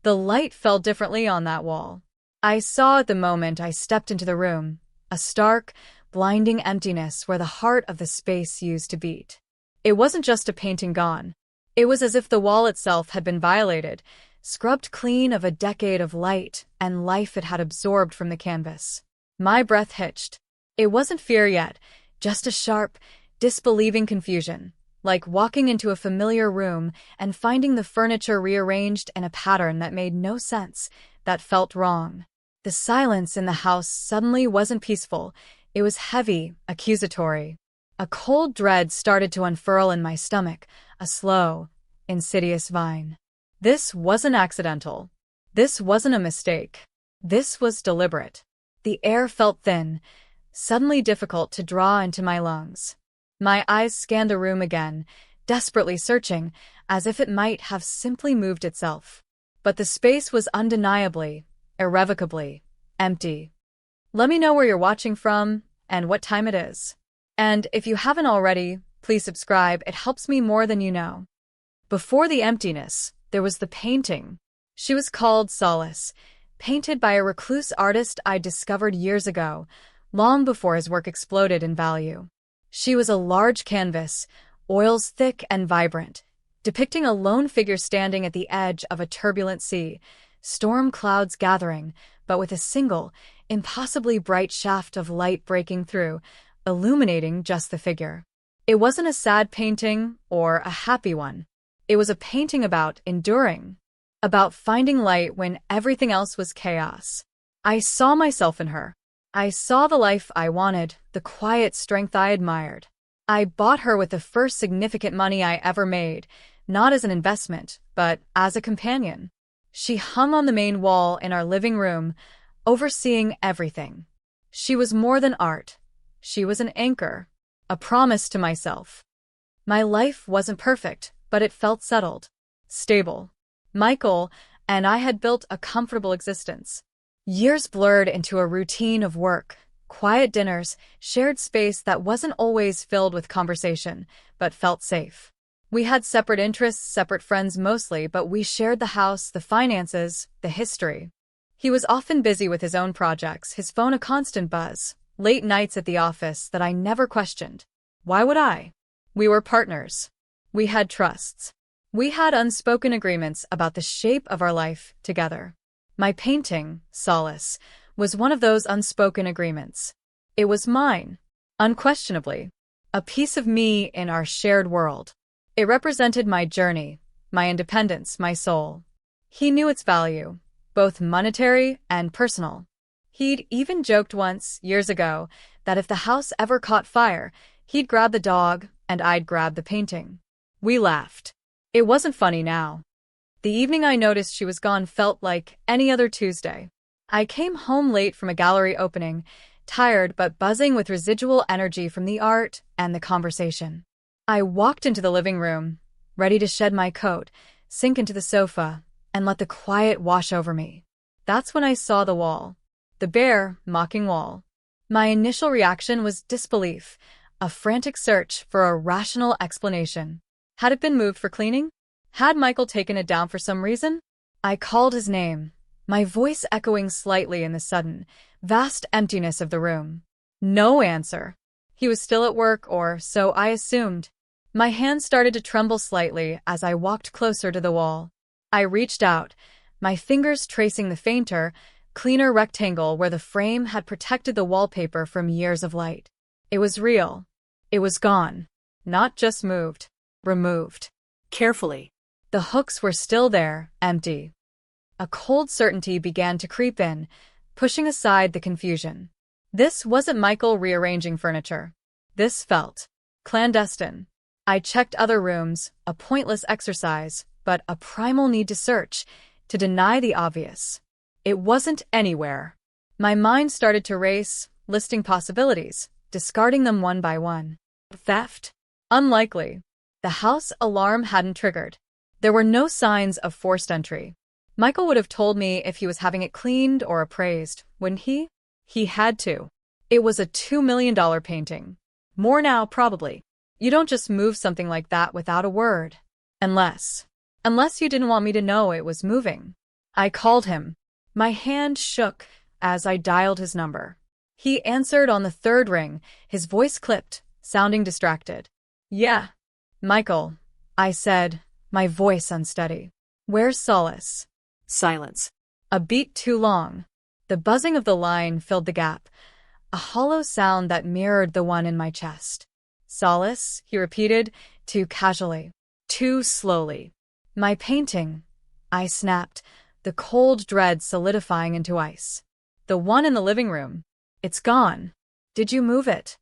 The light fell differently on that wall. I saw at the moment I stepped into the room, a stark, blinding emptiness where the heart of the space used to beat. It wasn't just a painting gone. It was as if the wall itself had been violated, scrubbed clean of a decade of light and life it had absorbed from the canvas. My breath hitched. It wasn't fear yet, just a sharp, disbelieving confusion, like walking into a familiar room and finding the furniture rearranged in a pattern that made no sense, that felt wrong. The silence in the house suddenly wasn't peaceful. It was heavy, accusatory. A cold dread started to unfurl in my stomach, a slow, insidious vine. This wasn't accidental. This wasn't a mistake. This was deliberate. The air felt thin, suddenly difficult to draw into my lungs. My eyes scanned the room again, desperately searching, as if it might have simply moved itself. But the space was undeniably, irrevocably, empty. Let me know where you're watching from and what time it is. And if you haven't already, please subscribe. It helps me more than you know. Before the emptiness, there was the painting. She was called Solace, painted by a recluse artist I discovered years ago, long before his work exploded in value. She was a large canvas, oils thick and vibrant, depicting a lone figure standing at the edge of a turbulent sea, storm clouds gathering, but with a single, impossibly bright shaft of light breaking through, illuminating just the figure. It wasn't a sad painting or a happy one. It was a painting about enduring, about finding light when everything else was chaos. I saw myself in her. I saw the life I wanted, the quiet strength I admired. I bought her with the first significant money I ever made, not as an investment, but as a companion. She hung on the main wall in our living room, overseeing everything. She was more than art. She was an anchor, a promise to myself. My life wasn't perfect, but it felt settled, stable. Michael and I had built a comfortable existence. Years blurred into a routine of work, quiet dinners, shared space that wasn't always filled with conversation, but felt safe. We had separate interests, separate friends mostly, but we shared the house, the finances, the history. He was often busy with his own projects, his phone a constant buzz, late nights at the office that I never questioned. Why would I? We were partners. We had trusts. We had unspoken agreements about the shape of our life together. My painting, Solace, was one of those unspoken agreements. It was mine, unquestionably, a piece of me in our shared world. It represented my journey, my independence, my soul. He knew its value, both monetary and personal. He'd even joked once, years ago, that if the house ever caught fire, he'd grab the dog and I'd grab the painting. We laughed. It wasn't funny now. The evening I noticed she was gone felt like any other Tuesday. I came home late from a gallery opening, tired but buzzing with residual energy from the art and the conversation. I walked into the living room, ready to shed my coat, sink into the sofa, and let the quiet wash over me. That's when I saw the wall. The bare, mocking wall. My initial reaction was disbelief, a frantic search for a rational explanation. Had it been moved for cleaning? Had Michael taken it down for some reason? I called his name, my voice echoing slightly in the sudden, vast emptiness of the room. No answer. He was still at work, or so I assumed. My hand started to tremble slightly as I walked closer to the wall. I reached out, my fingers tracing the fainter, cleaner rectangle where the frame had protected the wallpaper from years of light. It was real. It was gone. Not just moved. Removed. Carefully. The hooks were still there, empty. A cold certainty began to creep in, pushing aside the confusion. This wasn't Michael rearranging furniture. This felt clandestine. I checked other rooms, a pointless exercise, but a primal need to search, to deny the obvious. It wasn't anywhere. My mind started to race, listing possibilities, discarding them one by one. Theft? Unlikely. The house alarm hadn't triggered. There were no signs of forced entry. Michael would have told me if he was having it cleaned or appraised, wouldn't he? He had to. It was a $2 million painting. More now, probably. You don't just move something like that without a word. Unless you didn't want me to know it was moving. I called him. My hand shook as I dialed his number. He answered on the third ring, his voice clipped, sounding distracted. Yeah. Michael, I said, my voice unsteady. Where's Solace? Silence. A beat too long. The buzzing of the line filled the gap, a hollow sound that mirrored the one in my chest. Solace, he repeated, too casually, too slowly. My painting, I snapped, the cold dread solidifying into ice. The one in the living room. It's gone. Did you move it?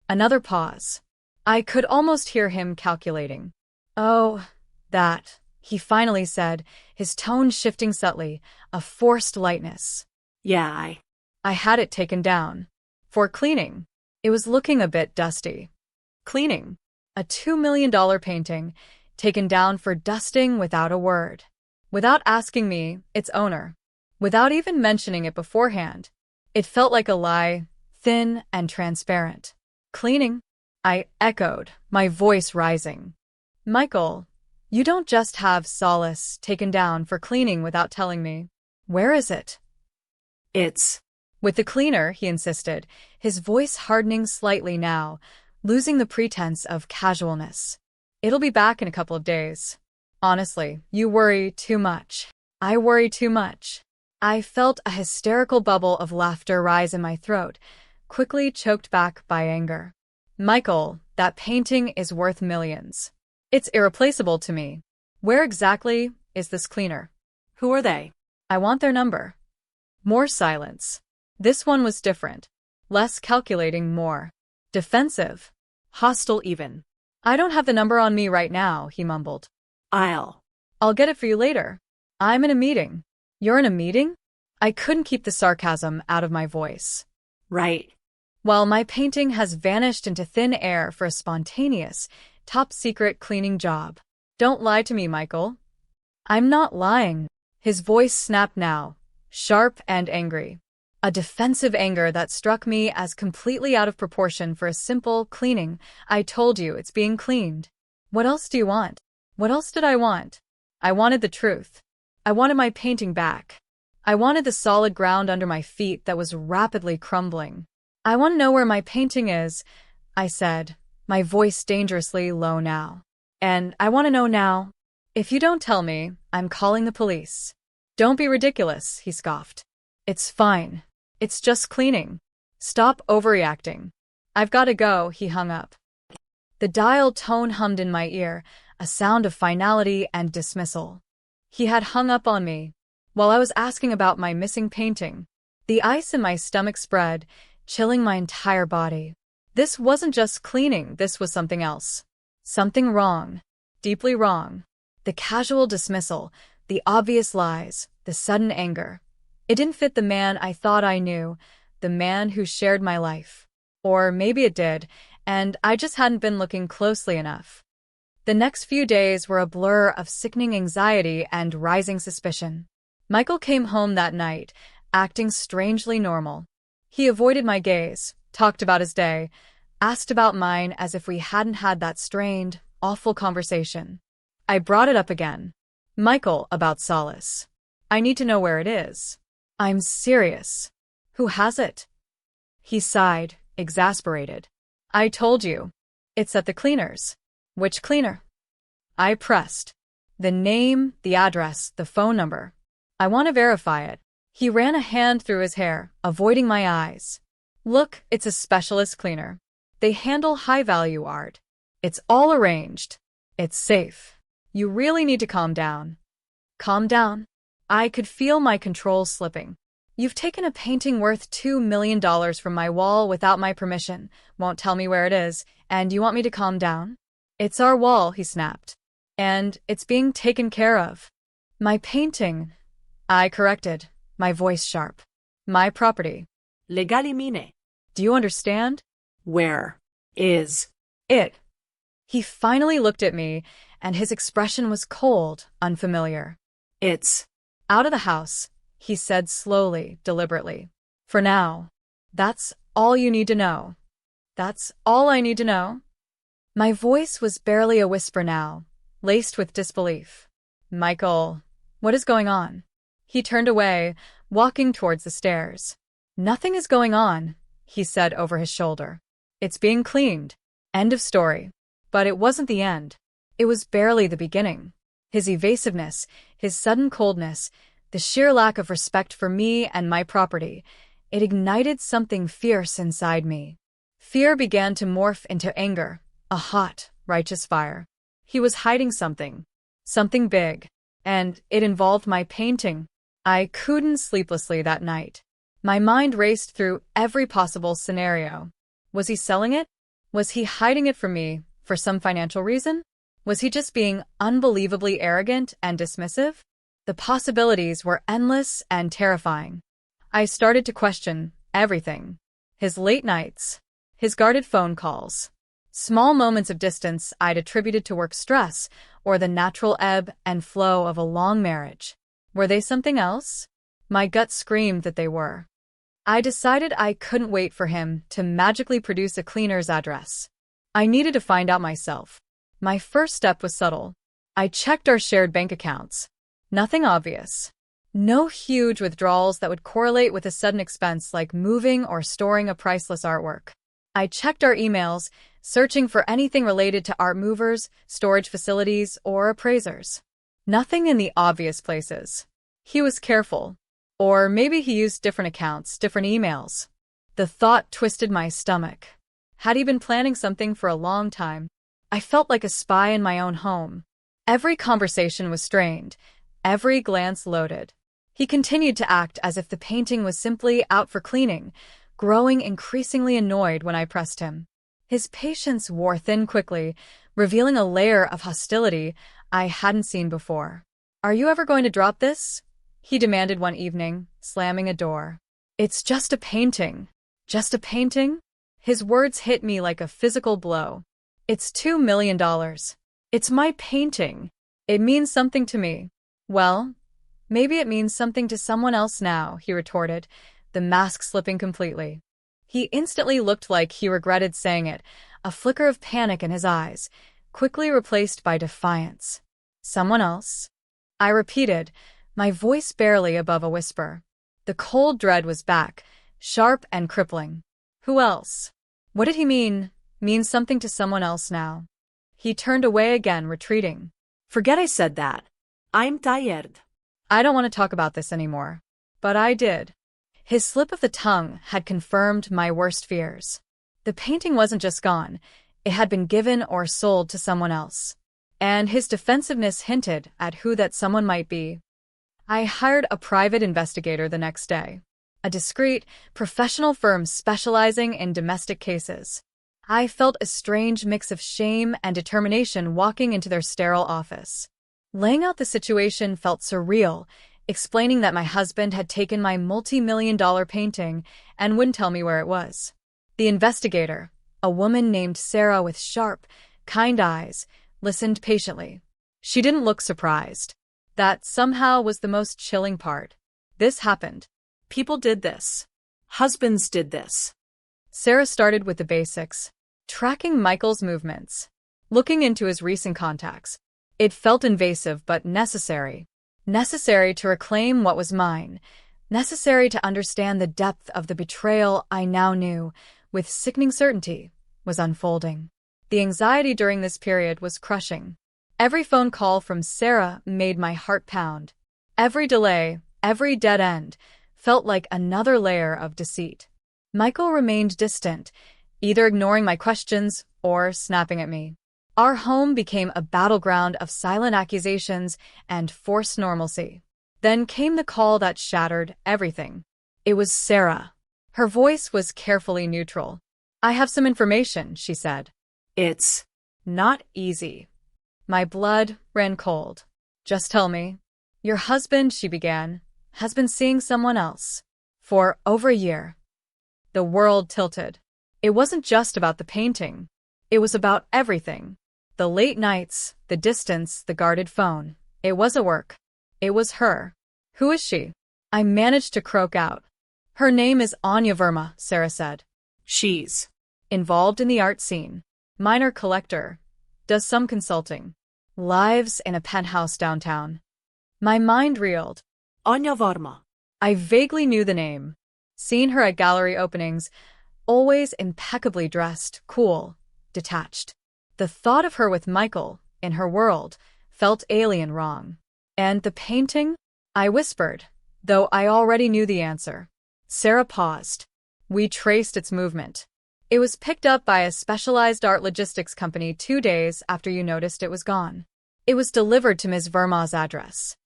Another pause. I could almost hear him calculating. Oh, that, he finally said, his tone shifting subtly, a forced lightness. Yeah, I had it taken down. For cleaning. It was looking a bit dusty. Cleaning. A $2 million painting, taken down for dusting without a word. Without asking me, its owner. Without even mentioning it beforehand. It felt like a lie, thin and transparent. Cleaning? I echoed, my voice rising. Michael, you don't just have Solace taken down for cleaning without telling me. Where is it? It's with the cleaner, he insisted, his voice hardening slightly now, losing the pretense of casualness. It'll be back in a couple of days. Honestly, you worry too much. I worry too much. I felt a hysterical bubble of laughter rise in my throat, quickly choked back by anger. Michael, that painting is worth millions. It's irreplaceable to me. Where exactly is this cleaner? Who are they? I want their number. More silence. This one was different. Less calculating, more defensive. Hostile even. I don't have the number on me right now, he mumbled. I'll get it for you later. I'm in a meeting. You're in a meeting? I couldn't keep the sarcasm out of my voice. Right. While my painting has vanished into thin air for a spontaneous, top-secret cleaning job. Don't lie to me, Michael. I'm not lying. His voice snapped now, sharp and angry. A defensive anger that struck me as completely out of proportion for a simple cleaning. I told you it's being cleaned. What else do you want? What else did I want? I wanted the truth. I wanted my painting back. I wanted the solid ground under my feet that was rapidly crumbling. I want to know where my painting is, I said, my voice dangerously low now. And I want to know now. If you don't tell me, I'm calling the police. Don't be ridiculous, he scoffed. It's fine. It's just cleaning. Stop overreacting. I've got to go, he hung up. The dial tone hummed in my ear, a sound of finality and dismissal. He had hung up on me, while I was asking about my missing painting. The ice in my stomach spread, chilling my entire body. This wasn't just cleaning, this was something else. Something wrong. Deeply wrong. The casual dismissal, the obvious lies, the sudden anger. It didn't fit the man I thought I knew, the man who shared my life. Or maybe it did, and I just hadn't been looking closely enough. The next few days were a blur of sickening anxiety and rising suspicion. Michael came home that night, acting strangely normal. He avoided my gaze, talked about his day, asked about mine as if we hadn't had that strained, awful conversation. I brought it up again. Michael, about Solace. I need to know where it is. I'm serious. Who has it? He sighed, exasperated. I told you. It's at the cleaner's. Which cleaner? I pressed. The name, the address, the phone number. I want to verify it. He ran a hand through his hair, avoiding my eyes. Look, it's a specialist cleaner. They handle high-value art. It's all arranged. It's safe. You really need to calm down. Calm down? I could feel my control slipping. You've taken a painting worth $2 million from my wall without my permission, won't tell me where it is, and you want me to calm down? It's our wall, he snapped. And it's being taken care of. My painting, I corrected, my voice sharp. My property. Legali mine. Do you understand? Where is it? He finally looked at me, and his expression was cold, unfamiliar. It's out of the house, he said slowly, deliberately. For now. That's all you need to know. That's all I need to know? My voice was barely a whisper now, laced with disbelief. Michael, what is going on? He turned away, walking towards the stairs. Nothing is going on, he said over his shoulder. It's being cleaned. End of story. But it wasn't the end. It was barely the beginning. His evasiveness, his sudden coldness, the sheer lack of respect for me and my property, it ignited something fierce inside me. Fear began to morph into anger, a hot, righteous fire. He was hiding something. Something big. And it involved my painting. I cooed sleeplessly that night. My mind raced through every possible scenario. Was he selling it? Was he hiding it from me for some financial reason? Was he just being unbelievably arrogant and dismissive? The possibilities were endless and terrifying. I started to question everything. His late nights, his guarded phone calls, small moments of distance I'd attributed to work stress or the natural ebb and flow of a long marriage. Were they something else? My gut screamed that they were. I decided I couldn't wait for him to magically produce a cleaner's address. I needed to find out myself. My first step was subtle. I checked our shared bank accounts. Nothing obvious. No huge withdrawals that would correlate with a sudden expense like moving or storing a priceless artwork. I checked our emails, searching for anything related to art movers, storage facilities, or appraisers. Nothing in the obvious places. He was careful. Or maybe he used different accounts, different emails. The thought twisted my stomach. Had he been planning something for a long time? I felt like a spy in my own home. Every conversation was strained, every glance loaded. He continued to act as if the painting was simply out for cleaning, growing increasingly annoyed when I pressed him. His patience wore thin quickly, revealing a layer of hostility I hadn't seen before. "Are you ever going to drop this?" he demanded one evening, slamming a door. "It's just a painting." Just a painting? His words hit me like a physical blow. "It's $2 million. It's my painting. It means something to me." "Well, maybe it means something to someone else now," he retorted, the mask slipping completely. He instantly looked like he regretted saying it, a flicker of panic in his eyes, quickly replaced by defiance. "Someone else?" I repeated, my voice barely above a whisper. The cold dread was back, sharp and crippling. Who else? What did he mean? Means something to someone else now. He turned away again, retreating. Forget I said that. I'm tired. I don't want to talk about this anymore. But I did. His slip of the tongue had confirmed my worst fears. The painting wasn't just gone. It had been given or sold to someone else. And his defensiveness hinted at who that someone might be. I hired a private investigator the next day. A discreet, professional firm specializing in domestic cases. I felt a strange mix of shame and determination walking into their sterile office. Laying out the situation felt surreal, explaining that my husband had taken my multi-million-dollar painting and wouldn't tell me where it was. The investigator, a woman named Sarah with sharp, kind eyes, listened patiently. She didn't look surprised. That somehow was the most chilling part. This happened. People did this. Husbands did this. Sarah started with the basics, tracking Michael's movements, looking into his recent contacts. It felt invasive but necessary. Necessary to reclaim what was mine. Necessary to understand the depth of the betrayal I now knew, with sickening certainty, was unfolding. The anxiety during this period was crushing. Every phone call from Sarah made my heart pound. Every delay, every dead end, felt like another layer of deceit. Michael remained distant, either ignoring my questions or snapping at me. Our home became a battleground of silent accusations and forced normalcy. Then came the call that shattered everything. It was Sarah. Her voice was carefully neutral. "I have some information," she said. It's not easy. My blood ran cold. "Just tell me." "Your husband," she began, "has been seeing someone else. For over a year." The world tilted. It wasn't just about the painting. It was about everything. The late nights, the distance, the guarded phone. It wasn't work. It was her. "Who is she?" I managed to croak out. "Her name is Anya Verma," Sarah said. She's involved in the art scene. Minor collector. Does some consulting. Lives in a penthouse downtown. My mind reeled. Anya Varma. I vaguely knew the name. Seen her at gallery openings, always impeccably dressed, cool, detached. The thought of her with Michael, in her world, felt alien wrong. And the painting? I whispered, though I already knew the answer. Sarah paused. We traced its movement. It was picked up by a specialized art logistics company 2 days after you noticed it was gone. It was delivered to Ms. Verma's address.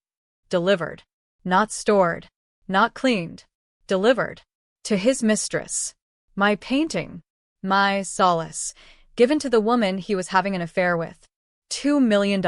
Delivered. Not stored. Not cleaned. Delivered. To his mistress. My painting. My solace. Given to the woman he was having an affair with. $2 million.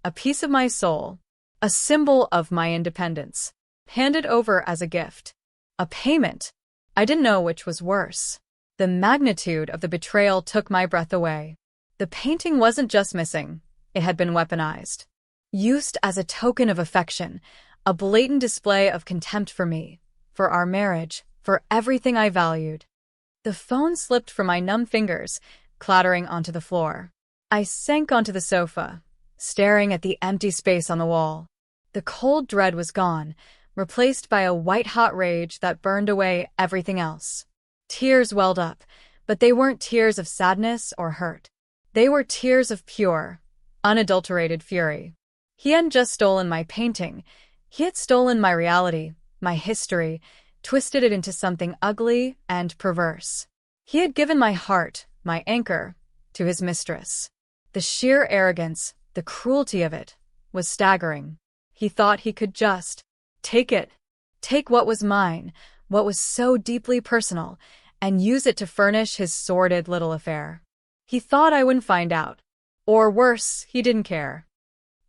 A piece of my soul. A symbol of my independence. Handed over as a gift. A payment. I didn't know which was worse. The magnitude of the betrayal took my breath away. The painting wasn't just missing. It had been weaponized. Used as a token of affection, a blatant display of contempt for me, for our marriage, for everything I valued. The phone slipped from my numb fingers, clattering onto the floor. I sank onto the sofa, staring at the empty space on the wall. The cold dread was gone, replaced by a white-hot rage that burned away everything else. Tears welled up, but they weren't tears of sadness or hurt. They were tears of pure, unadulterated fury. He hadn't just stolen my painting. He had stolen my reality, my history, twisted it into something ugly and perverse. He had given my heart, my anchor, to his mistress. The sheer arrogance, the cruelty of it, was staggering. He thought he could just take it, take what was mine, what was so deeply personal, and use it to furnish his sordid little affair. He thought I wouldn't find out. Or worse, he didn't care.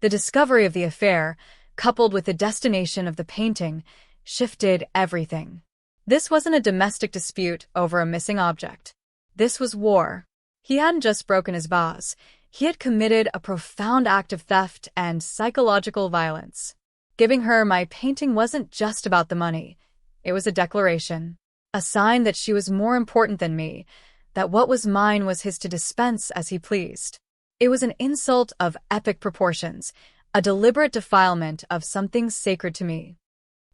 The discovery of the affair, coupled with the destination of the painting, shifted everything. This wasn't a domestic dispute over a missing object. This was war. He hadn't just broken his vase. He had committed a profound act of theft and psychological violence. Giving her my painting wasn't just about the money. It was a declaration, a sign that she was more important than me, that what was mine was his to dispense as he pleased. It was an insult of epic proportions, a deliberate defilement of something sacred to me.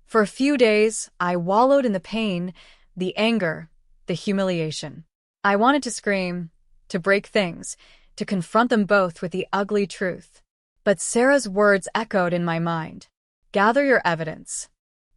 For a few days, I wallowed in the pain, the anger, the humiliation. I wanted to scream, to break things, to confront them both with the ugly truth. But Sarah's words echoed in my mind. Gather your evidence.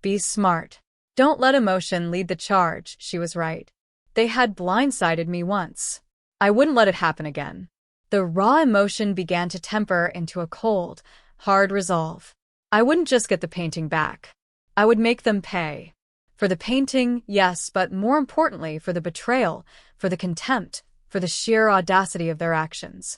Be smart. Don't let emotion lead the charge, she was right. They had blindsided me once. I wouldn't let it happen again. The raw emotion began to temper into a cold, hard resolve. I wouldn't just get the painting back. I would make them pay. For the painting, yes, but more importantly, for the betrayal, for the contempt, for the sheer audacity of their actions.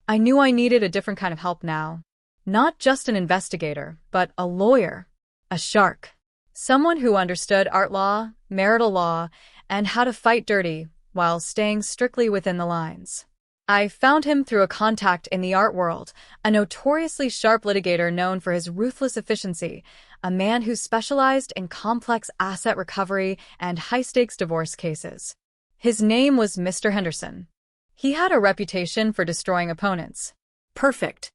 I knew I needed a different kind of help now. Not just an investigator, but a lawyer, a shark. Someone who understood art law, marital law, and how to fight dirty while staying strictly within the lines. I found him through a contact in the art world, a notoriously sharp litigator known for his ruthless efficiency, a man who specialized in complex asset recovery and high-stakes divorce cases. His name was Mr. Henderson. He had a reputation for destroying opponents. Perfect.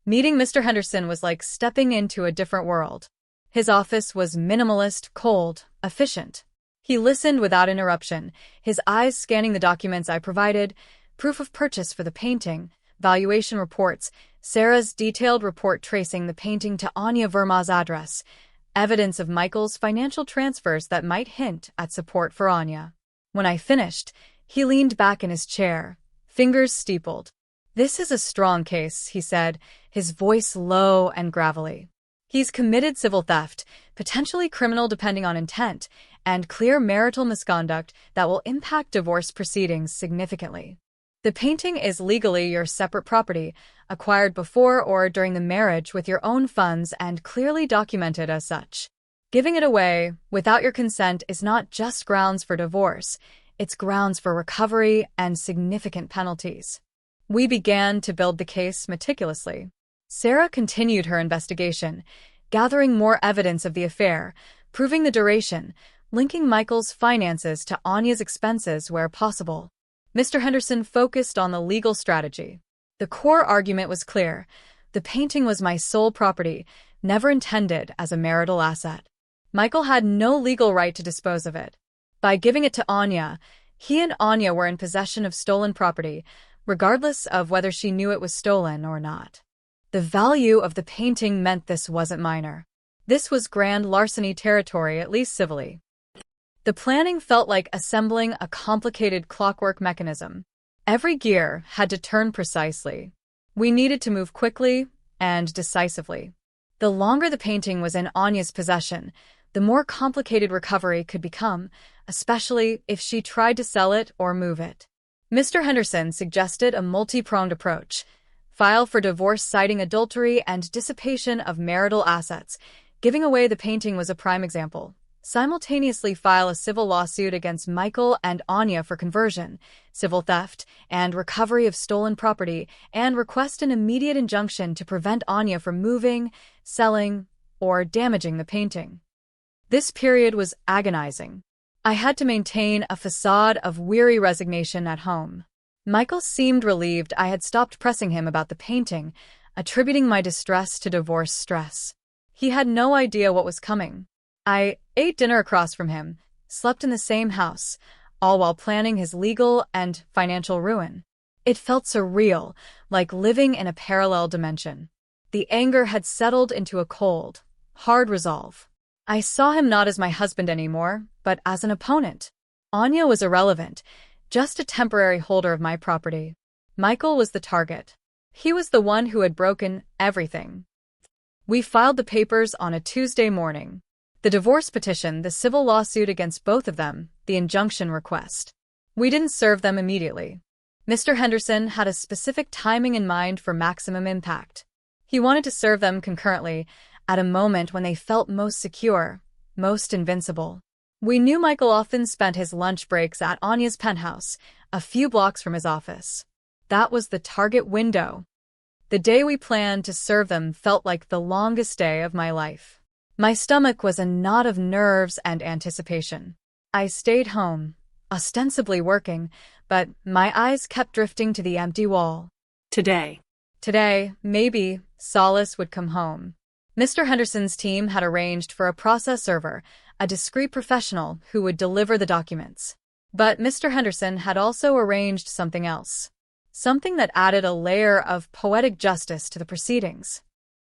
Meeting Mr. Henderson was like stepping into a different world. His office was minimalist, cold, efficient. He listened without interruption, his eyes scanning the documents I provided, proof of purchase for the painting, valuation reports, Sarah's detailed report tracing the painting to Anya Verma's address, evidence of Michael's financial transfers that might hint at support for Anya. When I finished, he leaned back in his chair, fingers steepled. "This is a strong case," he said, his voice low and gravelly. "He's committed civil theft, potentially criminal depending on intent, and clear marital misconduct that will impact divorce proceedings significantly. The painting is legally your separate property, acquired before or during the marriage with your own funds and clearly documented as such. Giving it away without your consent is not just grounds for divorce, it's grounds for recovery and significant penalties." We began to build the case meticulously. Sarah continued her investigation, gathering more evidence of the affair, proving the duration, linking Michael's finances to Anya's expenses where possible. Mr. Henderson focused on the legal strategy. The core argument was clear. The painting was my sole property, never intended as a marital asset. Michael had no legal right to dispose of it. By giving it to Anya, he and Anya were in possession of stolen property, regardless of whether she knew it was stolen or not. The value of the painting meant this wasn't minor. This was grand larceny territory, at least civilly. The planning felt like assembling a complicated clockwork mechanism. Every gear had to turn precisely. We needed to move quickly and decisively. The longer the painting was in Anya's possession, the more complicated recovery could become, especially if she tried to sell it or move it. Mr. Henderson suggested a multi-pronged approach. File for divorce citing adultery and dissipation of marital assets. Giving away the painting was a prime example. Simultaneously file a civil lawsuit against Michael and Anya for conversion, civil theft, and recovery of stolen property, and request an immediate injunction to prevent Anya from moving, selling, or damaging the painting. This period was agonizing. I had to maintain a facade of weary resignation at home. Michael seemed relieved I had stopped pressing him about the painting, attributing my distress to divorce stress. He had no idea what was coming. I ate dinner across from him, slept in the same house, all while planning his legal and financial ruin. It felt surreal, like living in a parallel dimension. The anger had settled into a cold, hard resolve. I saw him not as my husband anymore, but as an opponent. Anya was irrelevant, just a temporary holder of my property. Michael was the target. He was the one who had broken everything. We filed the papers on a Tuesday morning. The divorce petition, the civil lawsuit against both of them, the injunction request. We didn't serve them immediately. Mr. Henderson had a specific timing in mind for maximum impact. He wanted to serve them concurrently, at a moment when they felt most secure, most invincible. We knew Michael often spent his lunch breaks at Anya's penthouse, a few blocks from his office. That was the target window. The day we planned to serve them felt like the longest day of my life. My stomach was a knot of nerves and anticipation. I stayed home, ostensibly working, but my eyes kept drifting to the empty wall. Today, maybe, solace would come home. Mr. Henderson's team had arranged for a process server, a discreet professional who would deliver the documents. But Mr. Henderson had also arranged something else. Something that added a layer of poetic justice to the proceedings.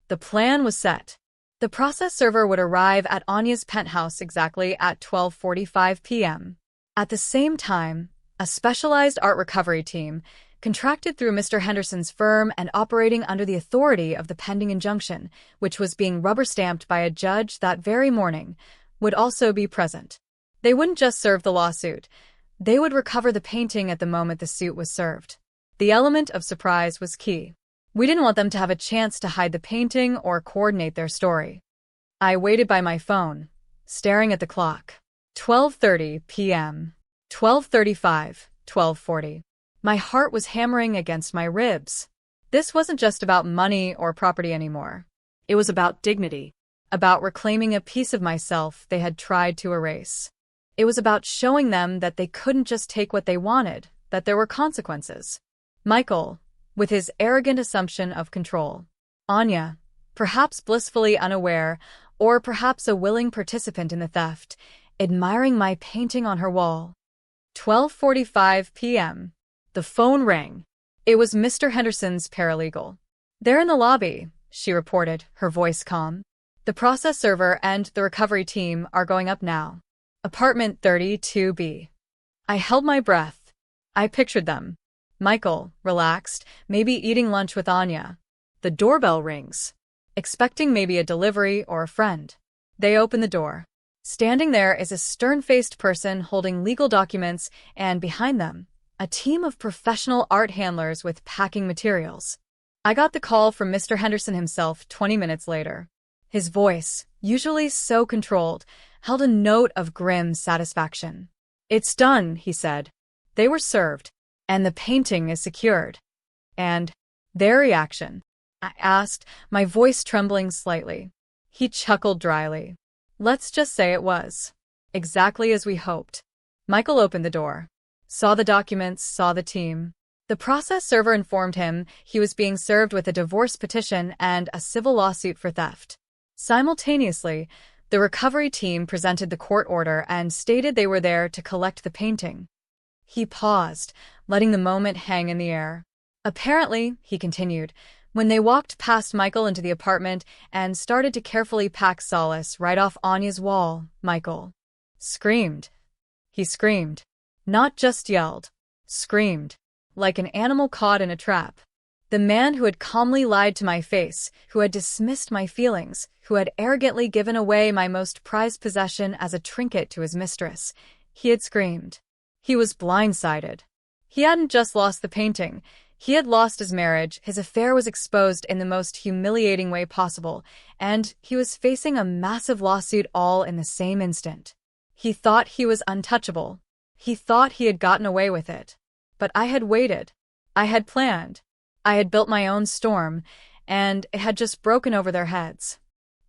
The plan was set. The process server would arrive at Anya's penthouse exactly at 12:45 p.m. At the same time, a specialized art recovery team, contracted through Mr. Henderson's firm and operating under the authority of the pending injunction, which was being rubber-stamped by a judge that very morning, would also be present. They wouldn't just serve the lawsuit. They would recover the painting at the moment the suit was served. The element of surprise was key. We didn't want them to have a chance to hide the painting or coordinate their story. I waited by my phone, staring at the clock. 12:30 p.m. 12:35, 12:40. My heart was hammering against my ribs. This wasn't just about money or property anymore. It was about dignity, about reclaiming a piece of myself they had tried to erase. It was about showing them that they couldn't just take what they wanted, that there were consequences. Michael, with his arrogant assumption of control. Anya, perhaps blissfully unaware, or perhaps a willing participant in the theft, admiring my painting on her wall. 12:45 p.m. The phone rang. It was Mr. Henderson's paralegal. "They're in the lobby," she reported, her voice calm. "The process server and the recovery team are going up now. Apartment 32B. I held my breath. I pictured them. Michael, relaxed, maybe eating lunch with Anya. The doorbell rings. Expecting maybe a delivery or a friend. They open the door. Standing there is a stern-faced person holding legal documents, and behind them, a team of professional art handlers with packing materials. I got the call from Mr. Henderson himself 20 minutes later. His voice, usually so controlled, held a note of grim satisfaction. "It's done," he said. "They were served. And the painting is secured." "And their reaction?" I asked, my voice trembling slightly. He chuckled dryly. "Let's just say it was exactly as we hoped." Michael opened the door, saw the documents, saw the team. The process server informed him he was being served with a divorce petition and a civil lawsuit for theft. Simultaneously, the recovery team presented the court order and stated they were there to collect the painting. He paused, letting the moment hang in the air. Apparently, he continued, when they walked past Michael into the apartment and started to carefully pack Solace right off Anya's wall, Michael screamed. He screamed. Not just yelled. Screamed. Like an animal caught in a trap. The man who had calmly lied to my face, who had dismissed my feelings, who had arrogantly given away my most prized possession as a trinket to his mistress, he had screamed. He was blindsided. He hadn't just lost the painting. He had lost his marriage, his affair was exposed in the most humiliating way possible, and he was facing a massive lawsuit all in the same instant. He thought he was untouchable. He thought he had gotten away with it. But I had waited. I had planned. I had built my own storm, and it had just broken over their heads.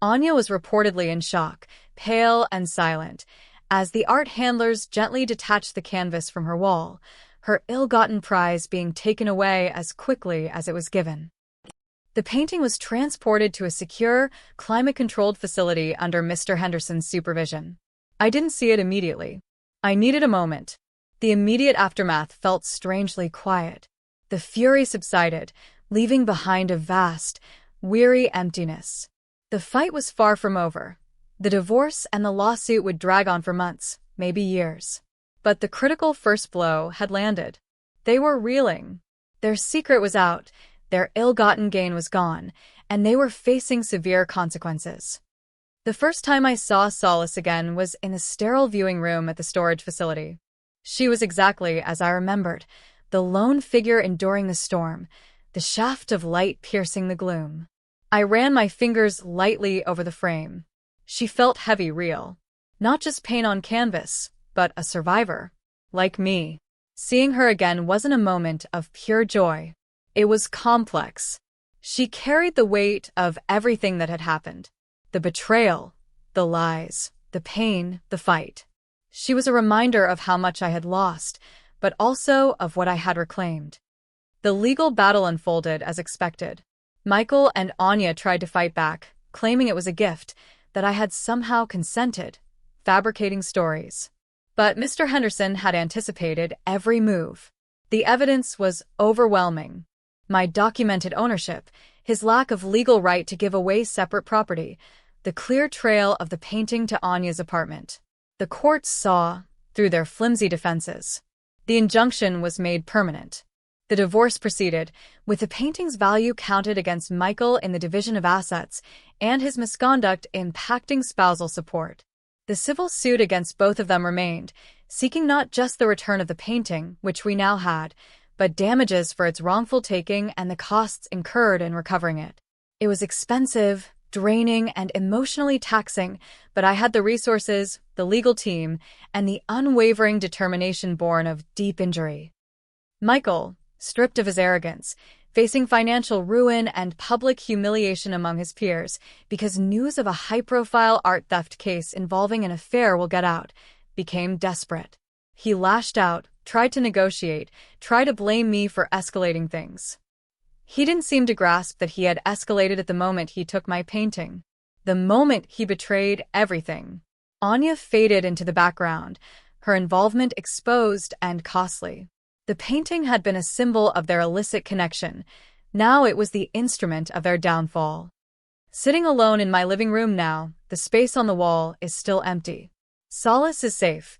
Anya was reportedly in shock, pale and silent, as the art handlers gently detached the canvas from her wall, her ill-gotten prize being taken away as quickly as it was given. The painting was transported to a secure, climate-controlled facility under Mr. Henderson's supervision. I didn't see it immediately. I needed a moment. The immediate aftermath felt strangely quiet. The fury subsided, leaving behind a vast, weary emptiness. The fight was far from over. The divorce and the lawsuit would drag on for months, maybe years. But the critical first blow had landed. They were reeling. Their secret was out, their ill-gotten gain was gone, and they were facing severe consequences. The first time I saw Solace again was in the sterile viewing room at the storage facility. She was exactly as I remembered, the lone figure enduring the storm, the shaft of light piercing the gloom. I ran my fingers lightly over the frame. She felt heavy, real. Not just paint on canvas, but a survivor. Like me. Seeing her again wasn't a moment of pure joy. It was complex. She carried the weight of everything that had happened. The betrayal, the lies, the pain, the fight. She was a reminder of how much I had lost, but also of what I had reclaimed. The legal battle unfolded as expected. Michael and Anya tried to fight back, claiming it was a gift, that I had somehow consented, fabricating stories. But Mr. Henderson had anticipated every move. The evidence was overwhelming. My documented ownership, his lack of legal right to give away separate property, the clear trail of the painting to Anya's apartment. The courts saw, through their flimsy defenses. The injunction was made permanent. The divorce proceeded, with the painting's value counted against Michael in the division of assets and his misconduct impacting spousal support. The civil suit against both of them remained, seeking not just the return of the painting, which we now had, but damages for its wrongful taking and the costs incurred in recovering it. It was expensive, draining, and emotionally taxing, but I had the resources, the legal team, and the unwavering determination born of deep injury. Michael, stripped of his arrogance, facing financial ruin and public humiliation among his peers because news of a high-profile art theft case involving an affair will get out, became desperate. He lashed out, tried to negotiate, tried to blame me for escalating things. He didn't seem to grasp that he had escalated at the moment he took my painting. The moment he betrayed everything. Anya faded into the background, her involvement exposed and costly. The painting had been a symbol of their illicit connection. Now it was the instrument of their downfall. Sitting alone in my living room now, the space on the wall is still empty. Solace is safe,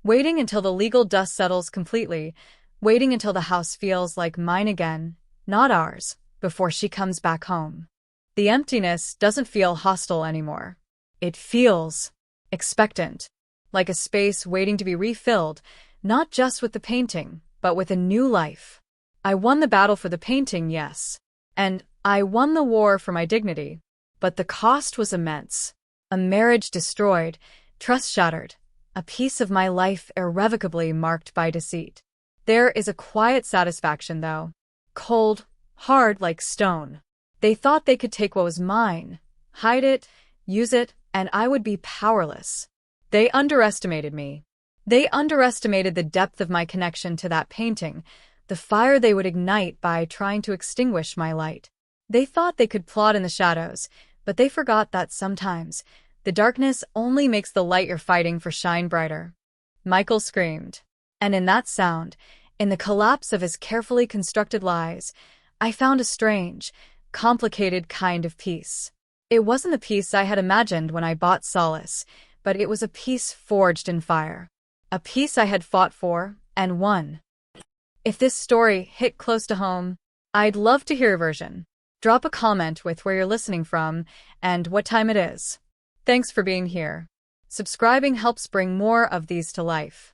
waiting until the legal dust settles completely, waiting until the house feels like mine again, not ours, before she comes back home. The emptiness doesn't feel hostile anymore. It feels expectant, like a space waiting to be refilled, not just with the painting, but with a new life. I won the battle for the painting, yes. And I won the war for my dignity. But the cost was immense. A marriage destroyed, trust shattered, a piece of my life irrevocably marked by deceit. There is a quiet satisfaction, though. Cold, hard like stone. They thought they could take what was mine, hide it, use it, and I would be powerless. They underestimated me. They underestimated the depth of my connection to that painting, the fire they would ignite by trying to extinguish my light. They thought they could plot in the shadows, But they forgot that sometimes the darkness only makes the light you're fighting for shine brighter. Michael screamed. And in that sound, in the collapse of his carefully constructed lies, I found a strange, complicated kind of peace. It wasn't the peace I had imagined when I bought Solace, but it was a peace forged in fire. A peace I had fought for, and won. If this story hit close to home, I'd love to hear your version. Drop a comment with where you're listening from and what time it is. Thanks for being here. Subscribing helps bring more of these to life.